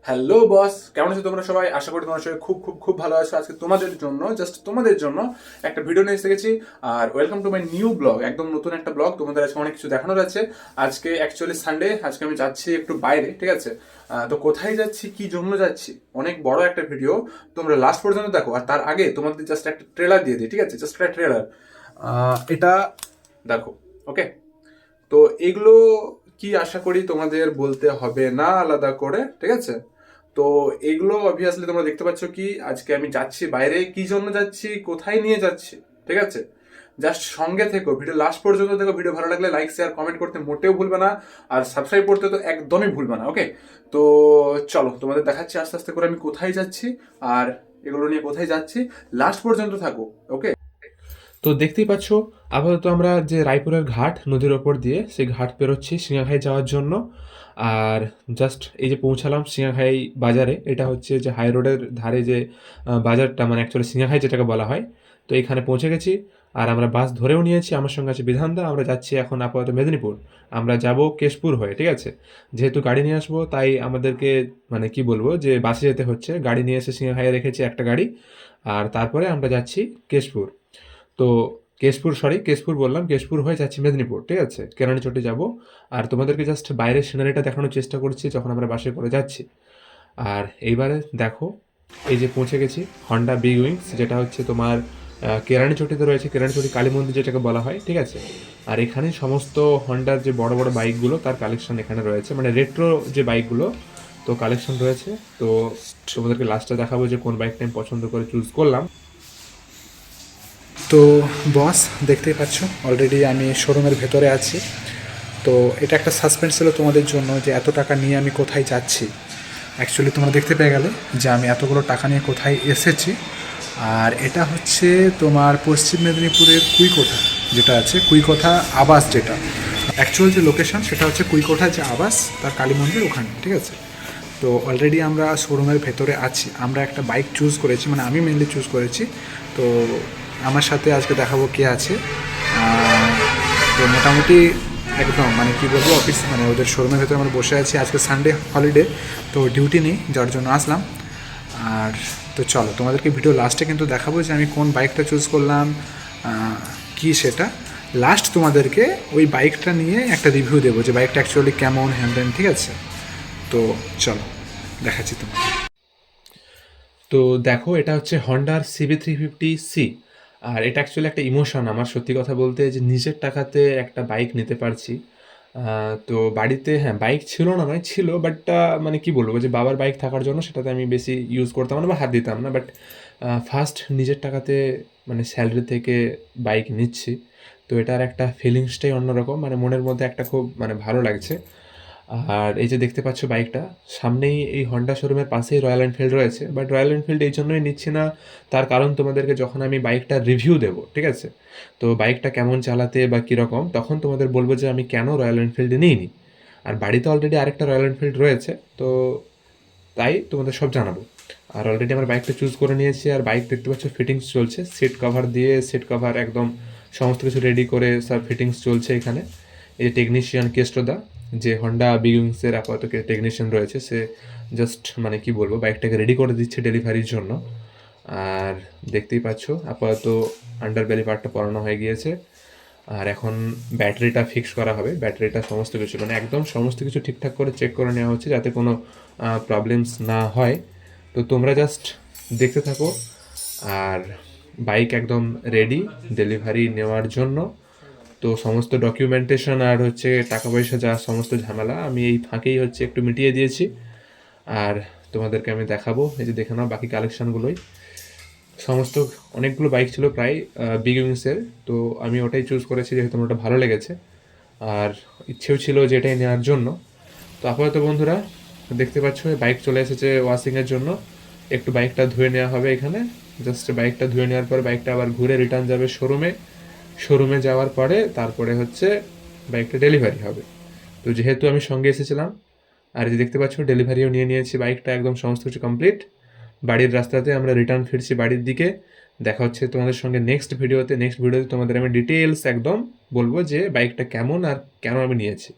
Hello boss, কেমন আছো তোমরা সবাই? আশা করি তোমরা সবাই খুব খুব খুব ভালো আছো। আজকে তোমাদের জন্য, জাস্ট তোমাদের জন্য একটা ভিডিও নিয়ে এসে গেছি। আর welcome to my new blog, একদম নতুন একটা ব্লগ। তোমাদের আজকে অনেক কিছু দেখানোর আছে। আজকে অ্যাকচুয়ালি সানডে, আজকে আমি যাচ্ছি একটু বাইরে, ঠিক আছে? তো কোথায় যাচ্ছি, কি জন্য যাচ্ছি, অনেক বড় একটা ভিডিও, তোমরা লাস্ট পর্যন্ত দেখো। আর তার আগে তোমাদের জাস্ট একটা ট্রেলার দিয়ে দিই, ঠিক আছে? জাস্ট একটা ট্রেলার, এটা দেখো, ওকে? তো এগুলো কি আশা করি তোমাদের বলতে হবে না আলাদা করে, ঠিক আছে? তো এগুলো অবভিয়াসলি তোমরা দেখতে পাচ্ছ কি আজকে আমি যাচ্ছি বাইরে, কি জন্য যাচ্ছি, কোথায় নিয়ে যাচ্ছি, ঠিক আছে? জাস্ট সঙ্গে থেকো, ভিডিও লাস্ট পর্যন্ত দেখো। ভিডিও ভালো লাগলে লাইক শেয়ার কমেন্ট করতে মোটেও ভুলবে না, আর সাবস্ক্রাইব করতে তো একদমই ভুলবে না, ওকে? তো চলো তোমাদের দেখাচ্ছি আস্তে আস্তে করে আমি কোথায় যাচ্ছি, আর এগুলো নিয়ে কোথায় যাচ্ছি। লাস্ট পর্যন্ত থাকো, ওকে? তো দেখতেই পাচ্ছ, আপাতত আমরা যে রায়পুরের ঘাট নদীর ওপর দিয়ে সেই ঘাট পেরোচ্ছি সিঙ্গাখাই যাওয়ার জন্য। আর জাস্ট এই যে পৌঁছালাম সিঙ্গাখাই বাজারে। এটা হচ্ছে যে হাই রোডের ধারে যে বাজারটা, মানে অ্যাকচুয়ালি সিঙ্গাখাই যেটাকে বলা হয়। তো এখানে পৌঁছে গেছি, আর আমরা বাস ধরেও নিয়েছি। আমার সঙ্গে আছে বিধানদা। আমরা যাচ্ছি এখন আপাতত মেদিনীপুর। আমরা যাব কেশপুর হয়ে, ঠিক আছে? যেহেতু গাড়ি নিয়ে আসবো, তাই আমাদেরকে মানে কি বলবো, যে বাসে যেতে হচ্ছে। গাড়ি নিয়ে এসে সিঙ্গাখাইয়ে রেখেছি একটা গাড়ি, আর তারপরে আমরা যাচ্ছি কেশপুর। তো কেশপুর বললাম, কেশপুর হয়ে যাচ্ছি মেদিনীপুর, ঠিক আছে? কেরানীচটে যাব। আর তোমাদেরকে জাস্ট বাইরের সিনারিটা দেখানোর চেষ্টা করছি যখন আমরা বাসে করে যাচ্ছি। আর এইবারে দেখো, এই যে পৌঁছে গেছি হন্ডা বিগ উইংস, যেটা হচ্ছে তোমার কেরানীচটিতে রয়েছে, কেরানীচটি কালী মন্দির যেটাকে বলা হয়, ঠিক আছে? আর এখানে সমস্ত হন্ডার যে বড় বড় বাইকগুলো তার কালেকশন এখানে রয়েছে, মানে রেট্রো যে বাইকগুলো, তো কালেকশন রয়েছে। তো তোমাদেরকে লাস্টে দেখাবো যে কোন বাইকটা আমি পছন্দ করে চুজ করলাম। তো বস, দেখতেই পাচ্ছ অলরেডি আমি শোরুমের ভেতরে আছি। তো এটা একটা সাসপেন্স ছিল তোমাদের জন্য যে এত টাকা নিয়ে আমি কোথায় যাচ্ছি। অ্যাকচুয়ালি তোমরা দেখতে পেয়ে গেলে যে আমি এতগুলো টাকা নিয়ে কোথায় এসেছি। আর এটা হচ্ছে তোমার পশ্চিম মেদিনীপুরের কুইকোঠা, যেটা আছে কুইকোঠা আবাস, যেটা অ্যাকচুয়াল যে লোকেশন সেটা হচ্ছে কুইকোঠা যে আবাস তার কালী মন্দির ওখানে, ঠিক আছে? তো অলরেডি আমরা শোরুমের ভেতরে আছি। আমরা একটা বাইক চুজ করেছি, মানে আমি মেনলি চুজ করেছি। তো আমার সাথে আজকে দেখাবো কে আছে। তো মোটামুটি একদম মানে কি বলবো, অফিস মানে ওদের শোরুমের ভেতরে আমরা বসে আছি। আজকে সানডে হলিডে, তো ডিউটি নেই, যার জন্য আসলাম। আর তো চলো তোমাদেরকে ভিডিও লাস্টে কিন্তু দেখাবো যে আমি কোন বাইকটা চুজ করলাম, কি সেটা। লাস্ট তোমাদেরকে ওই বাইকটা নিয়ে একটা রিভিউ দেবো যে বাইকটা অ্যাকচুয়ালি কেমন হ্যান্ডেন, ঠিক আছে? তো চলো দেখাচ্ছি তোমাকে। তো দেখো, এটা হচ্ছে হন্ডার CB350C। আর এটা অ্যাকচুয়ালি একটা ইমোশন আমার, সত্যি কথা বলতে, যে নিজের টাকাতে একটা বাইক নিতে পারছি। তো বাড়িতে হ্যাঁ বাইক ছিল না, নয় ছিল, বাট মানে কি বলবো, যে বাবার বাইক থাকার জন্য সেটাতে আমি বেশি ইউজ করতাম না বা হাত দিতাম না। বাট ফার্স্ট নিজের টাকাতে, মানে স্যালারি থেকে বাইক নিচ্ছি। তো এটার একটা ফিলিংসটাই অন্যরকম, মানে মনের মধ্যে একটা খুব মানে ভালো লাগছে। আর এই যে দেখতে পাচ্ছ বাইকটা, সামনেই এই হন্ডা শোরুমের পাশেই রয়্যাল এনফিল্ড রয়েছে। বাট রয়্যাল এনফিল্ড এই জন্যই নিচ্ছি না, তার কারণ তোমাদেরকে যখন আমি বাইকটা রিভিউ দেবো, ঠিক আছে? তো বাইকটা কেমন চালাতে বা কীরকম, তখন তোমাদের বলবো যে আমি কেন রয়্যাল এনফিল্ডে নিইনি। আর বাড়িতে অলরেডি আরেকটা রয়্যাল এনফিল্ড রয়েছে, তো তাই তোমাদের সব জানাবো। আর অলরেডি আমার বাইকটা চুজ করে নিয়েছি, আর বাইক দেখতে পাচ্ছ ফিটিংস চলছে, সিট কভার দিয়ে, সিট কভার একদম সমস্ত কিছু রেডি করে সব ফিটিংস চলছে এখানে। এই টেকনিশিয়ান কেষ্টদা, যে হন্ডা বিগিংসের আপাতত টেকনিশিয়ান রয়েছে, সে জাস্ট মানে কি বলবো বাইকটাকে রেডি করে দিচ্ছে ডেলিভারির জন্য। আর দেখতেই পাচ্ছ আপাতত আন্ডার বেলি পার্টটা পরানো হয়ে গিয়েছে। আর এখন ব্যাটারিটা ফিক্স করা হবে, ব্যাটারিটা সমস্ত কিছু মানে একদম সমস্ত কিছু ঠিকঠাক করে চেক করে নেওয়া হচ্ছে যাতে কোনো প্রবলেমস না হয়। তো তোমরা জাস্ট দেখতে থাকো। আর বাইক একদম রেডি ডেলিভারি নেওয়ার জন্য। তো সমস্ত ডকুমেন্টেশন আর হচ্ছে টাকা পয়সা যা সমস্ত ঝামেলা আমি এই ফাঁকেই হচ্ছে একটু মিটিয়ে দিয়েছি। আর তোমাদেরকে আমি দেখাবো, এই যে দেখে নাও বাকি কালেকশানগুলোই। সমস্ত অনেকগুলো বাইক ছিল প্রায় বিগ উইংসের, তো আমি ওটাই চুজ করেছি যেহেতু আমার ওটা ভালো লেগেছে। আর ইচ্ছেও ছিল যে এটাই নেওয়ার জন্য। তো আপাতত বন্ধুরা দেখতে পাচ্ছ বাইক চলে এসেছে ওয়াশিংয়ের জন্য। একটু বাইকটা ধুয়ে নেওয়া হবে এখানে। জাস্ট বাইকটা ধুয়ে নেওয়ার পর বাইকটা আবার ঘুরে রিটার্ন যাবে শোরুমে। শোরুমে যাওয়ার পরে তারপরে হচ্ছে বাইকটা ডেলিভারি হবে। তো যেহেতু আমি সঙ্গে এসেছিলাম, আর এই যে দেখতে পাচ্ছ ডেলিভারিও নিয়ে নিয়েছি, বাইকটা একদম সমস্ত কিছু কমপ্লিট। বাড়ির রাস্তাতে আমরা রিটার্ন ফিরছি বাড়ির দিকে। দেখা হচ্ছে তোমাদের সঙ্গে নেক্সট ভিডিওতে তোমাদের আমি ডিটেলস একদম বলবো যে বাইকটা কেমন আর কেন আমি নিয়েছি।